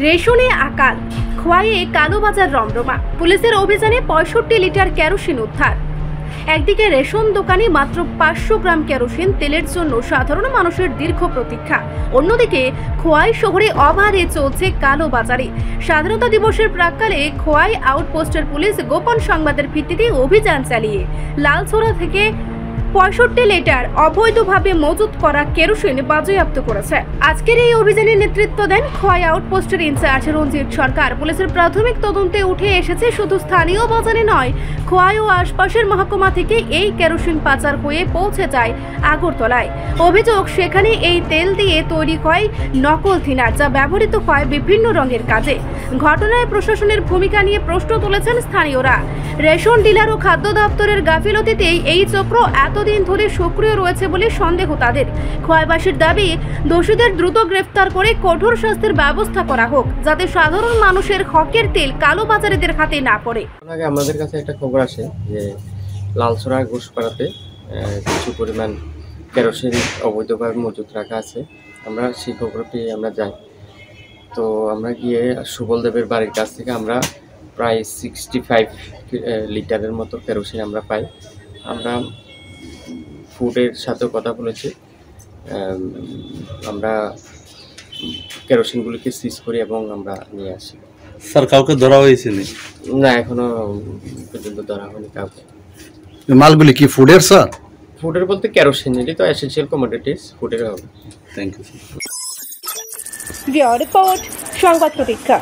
রেশনে আকাল, খোয়াইয়ে কালোবাজার রমরমা। পুলিশের অভিযানে 65 লিটার কেরোসিন উদ্ধার। একদিকে রেশন দোকানে মাত্র 500 গ্রাম কেরোসিন তেলের জন্য সাধারণ মানুষের দীর্ঘ প্রতীক্ষা। অন্যদিকে খোয়াই শহরে অবাধে চলছে কালোবাজারে। স্বাধীনতা দিবসের প্রাক্কালে খোয়াই আউটপোস্টের পুলিশ গোপন সংবাদের ভিত্তিতে অভিযান চালিয়ে লালছড়া থেকে 65 লিটার অবৈধভাবে মজুত করা কেরোসিন বাজেয়াপ্ত করেছে। আজকের এই অভিযানে নেতৃত্ব দেন খোয়াই আউটপোস্টের ইনচার্জ রঞ্জিত সরকার। পুলিশের প্রাথমিক তদন্তে উঠে এসেছে শুধু স্থানীয় বাজারে নয়, খোয়াই ও আশপাশের মহকুমা থেকে এই কেরোসিন পাচার হয়ে পৌঁছে যায় আগরতলায়। অভিযোগ, সেখানে এই তেল দিয়ে তৈরি হয় নকল থিনার, যা ব্যবহৃত হয় বিভিন্ন রঙের কাজে। ঘটনায় প্রশাসনের ভূমিকা নিয়ে প্রশ্ন তুলেছেন স্থানীয়রা। রেশন ডিলার ও খাদ্য দপ্তরের গাফিলতিতেই এই চক্র এতদিন ধরে সক্রিয় রয়েছে বলে সন্দেহ তাদের। খোয়াইবাসীর দাবি, দোষীদের দ্রুত গ্রেফতার করে কঠোর শাস্তির ব্যবস্থা করা হোক, যাতে সাধারণ মানুষের হকের তেল কালোবাজারিদের হাতে না পড়ে। আগে আমাদের কাছে একটা খবর আসে যে লালছড়া ঘোষপাড়াতে কিছু পরিমাণ কেরোসিন অবৈধভাবে মজুত রাখা আছে। আমরা সেই খবর পেয়ে আমরা যাই। তো আমরা গিয়ে সুবল দেবের বাড়ির কাছ থেকে আমরা প্রায় 65 লিটারের মতো কেরোসিন আমরা পাই। আমরা ফুডের সাথেও কথা বলেছি। আমরা কেরোসিনগুলিকে সিজ করি এবং আমরা নিয়ে আসি। স্যার, কাউকে ধরা হয়েছে না, এখনো পর্যন্ত ধরা হয়নি কাউকে। মালগুলি কি ফুডের স্যার? ফুডের বলতে কেরোসিন, এটি তো এসেনশিয়াল কমোডিটিস, ফুডের হবে। Thank you. রিপোর্ট সংবাদ প্রতীক্ষা।